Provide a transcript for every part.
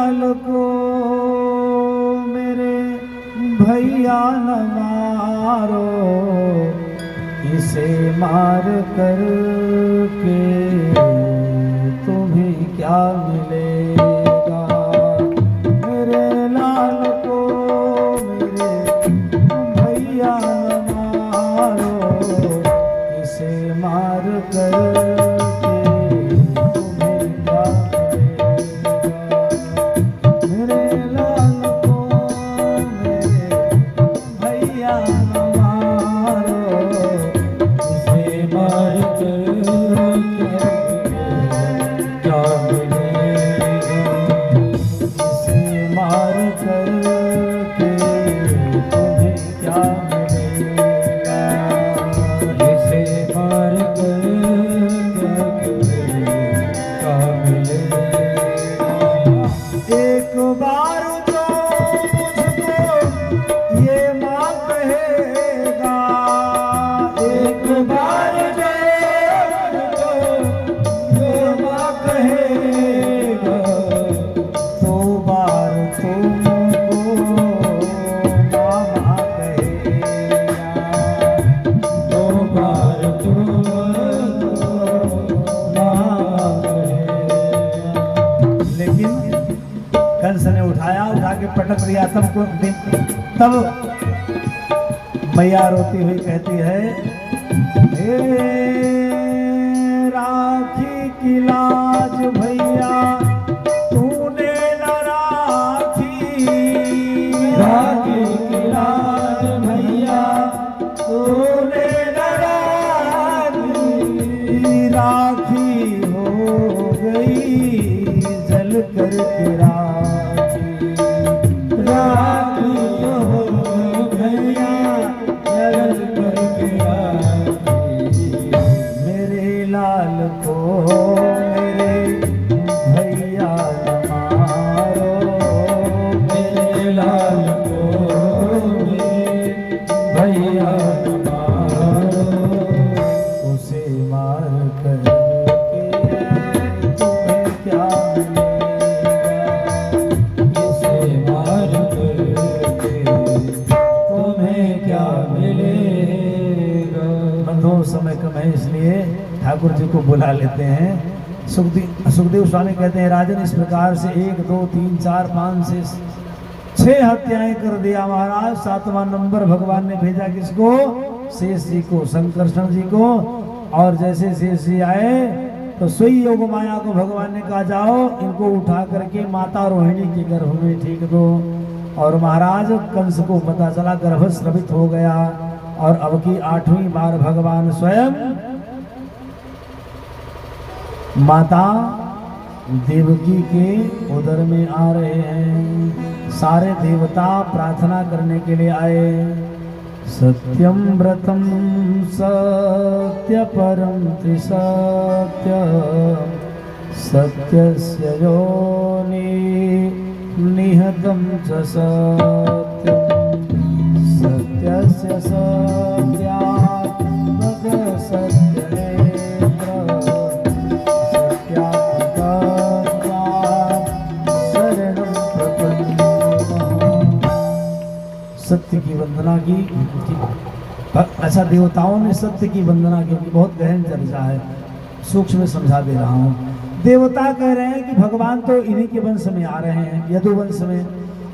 लाल को मेरे भैया न मारो, इसे मार कर के तुम्हें क्या मिलेगा। मेरे लाल को मेरे भैया न मारो, इसे मार कर के तुम्हें क्या मिलेगा। मेरे लाल को मेरे भैया न मारो, इसे मार कर क्या मिलेगा। इसे मार कर के तुम्हें क्या मिलेगा। इसे मार कर क्या मिलेगा। एक बार तो मुझको ये माँ कहेगा, एक बार जो मुझको ये माँ कहेगा, दो बार तुमको मामा कहेगा, दो बार तुमको मामा कहेगा। लेकिन कंस ने उठाया, उठा के पटक दिया सबको। तब मैया रोती हुई कहती है, हे राखी की लाज भैया तूने न राखी, राखी की लाज भैया तूने न राखी, राखी हो गई जल कर के राखी, राखी हो भैया जल कर के राखी। मेरे लाल को मेरे भैया न मारो, मेरे लाल को मेरे भैया न मारो, उसे मार कर के तुम्हें क्या मिलेगा। इसे मार कर के तुम्हें क्या मिलेगा। बंधुओं समय कम है, इसलिए ठाकुर जी को बुला लेते हैं। सुखदेव स्वामी कहते हैं, राजन इस प्रकार से 1 2 3 4 5 से 6 हत्याएं कर दिया महाराज। 7वां नंबर भगवान ने भेजा किसको? शेष जी को, संकर्षण जी को। और जैसे शेष जी आए तो सोई योग माया को भगवान ने कहा, जाओ इनको उठा करके माता रोहिणी के गर्भ में ठीक दो। और महाराज कंस को पता चला, गर्भ स्रवित हो गया। और अब की 8वीं बार भगवान स्वयं माता देवकी के उदर में आ रहे हैं। सारे देवता प्रार्थना करने के लिए आए। सत्यम व्रतम सत्य परम त्रिसत्य, सत्यस्य योनि निहतं च सत्यम, सत्यस्य सत्यात् तद् सत्यनेत्र, सत्यात्मतत्त्वात् शरणं प्रपन्नः। सत्य की वंदना की। अच्छा, देवताओं ने सत्य की वंदना की, बहुत गहन चर्चा है, सूक्ष्म में समझा दे रहा हूँ। देवता कह रहे हैं कि भगवान तो इन्हीं के वंश में आ रहे हैं, यदुवंश में,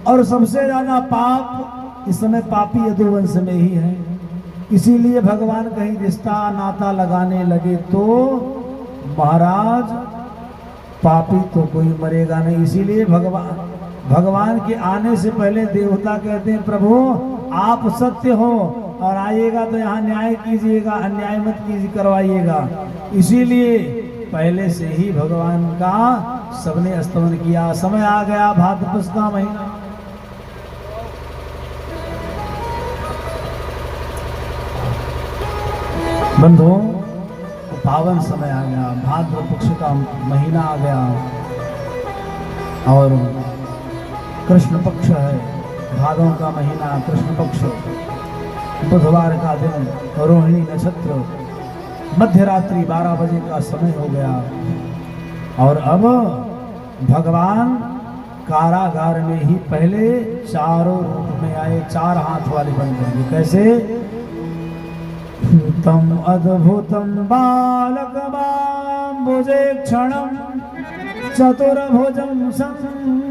और सबसे ज्यादा पाप इस समय पापी यदुवंश में ही है। इसीलिए भगवान कहीं रिश्ता नाता लगाने लगे तो महाराज पापी तो कोई मरेगा नहीं। इसीलिए भगवान के आने से पहले देवता कहते हैं, प्रभु आप सत्य हो और आइएगा तो यहाँ न्याय कीजिएगा, अन्याय मत कीजिए, करवाइएगा। इसीलिए पहले से ही भगवान का सबने स्तवन किया। समय आ गया भाद्रपद का महीना, बंधुओं पावन समय आ गया, भाद्र पक्ष का महीना आ गया और कृष्ण पक्ष है, भादों का महीना कृष्ण पक्ष, बुधवार का दिन, रोहिणी नक्षत्र, मध्य रात्रि 12 बजे का समय हो गया। और अब भगवान कारागार में ही पहले चारों रूप में आए, 4 हाथ वाले बन गए। कैसे? तम अद्भुतम बालकमाम्बुजे क्षणम चतुर्भुजं शंखगदायुधायुधम्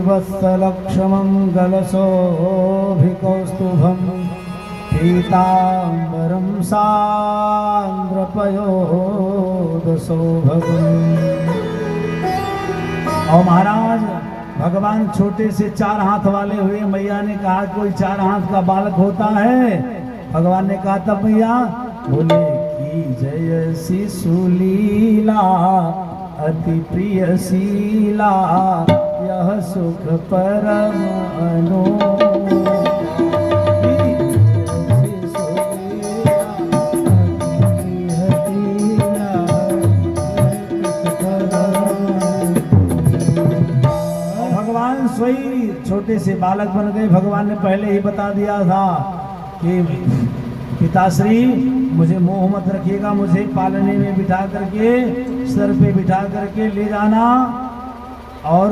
वत्सलक्ष्मं गलशोभिकौस्तुभं पीताम्बरं सान्द्रपयोदशोभगम्। और महाराज भगवान छोटे से 4 हाथ वाले हुए। मैया ने कहा कोई 4 हाथ का बालक होता है? भगवान ने कहा तब मैया बोले की जय शिशुलीला अति प्रिय शीला यह सुख परम अनु। छोटे से बालक बन गए। भगवान ने पहले ही बता दिया था कि पिताश्री मुझे मोह मत रखिएगा, मुझे पालने में बिठा करके सर पे बिठा करके ले जाना और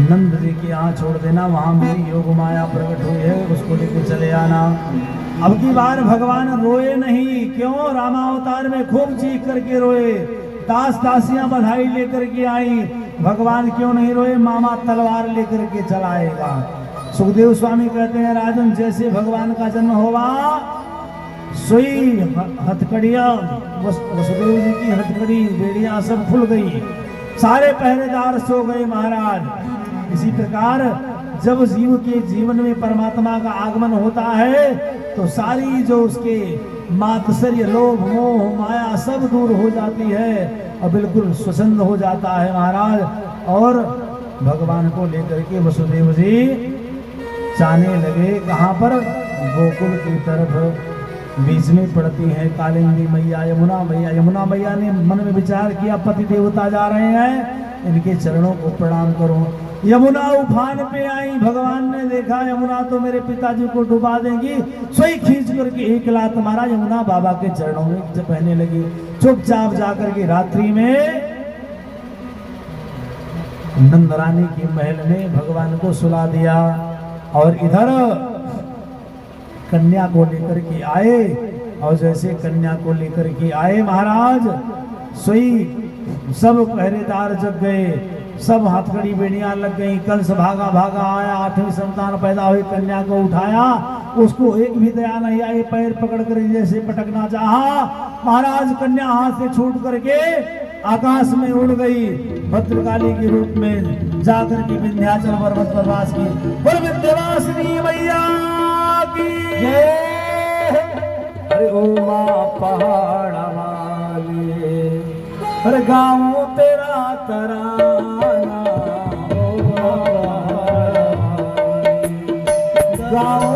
नंद जी के यहाँ छोड़ देना, वहाँ मेरी योग माया प्रकट हुई है, उसको लेकर चले आना। अब की बार भगवान रोए नहीं। क्यों? रामावतार में खूब चीख करके रोए, दास दासियां बधाई लेकर के आई। भगवान क्यों नहीं रोए? मामा तलवार लेकर के चलाएगा। सुखदेव स्वामी कहते हैं राजन जैसे भगवान का जन्म हुआ सोई हथकड़िया वसुदेव जी की हथकड़ी बेड़ियां सब खुल गई, सारे पहरेदार सो गए महाराज। इसी प्रकार जब जीव के जीवन में परमात्मा का आगमन होता है तो सारी जो उसके मात्सर्य लोभ मोह माया सब दूर हो जाती है और बिल्कुल स्वच्छंद हो जाता है महाराज। और भगवान को लेकर के वसुदेव जी जाने लगे। कहाँ पर? गोकुल की तरफ। बीच में पड़ती है कालिंदी मैया यमुना मैया। यमुना मैया ने मन में विचार किया पति देवता जा रहे हैं, इनके चरणों को प्रणाम करूं। यमुना उफान पे आई। भगवान ने देखा यमुना तो मेरे पिताजी को डुबा देंगी, सोई खींच करके एक लात मारा, यमुना बाबा के चरणों में जब बहने लगी। चुपचाप जाकर के रात्रि में नंदरानी की महल में भगवान को सुला दिया और इधर कन्या को लेकर के आए। और जैसे कन्या को लेकर के आए महाराज सोई सब पहरेदार जग गए, सब हथकड़ी बेड़ियां लग गई। कंस भागा भागा आया, 8वीं संतान पैदा हुई, कन्या को उठाया, उसको एक भी दया नहीं आई, पैर पकड़ कर जैसे पटकना चाहा महाराज कन्या हाथ से छूट करके आकाश में उड़ गई। भद्रकाली के रूप में जाकर के विंध्याचल पर्वत पर वास की। बोल विंध्यवासिनी मैया की जय। अरे ओ मां पहाड़ वाली, अरे गाँव तेरा तराना, गाँव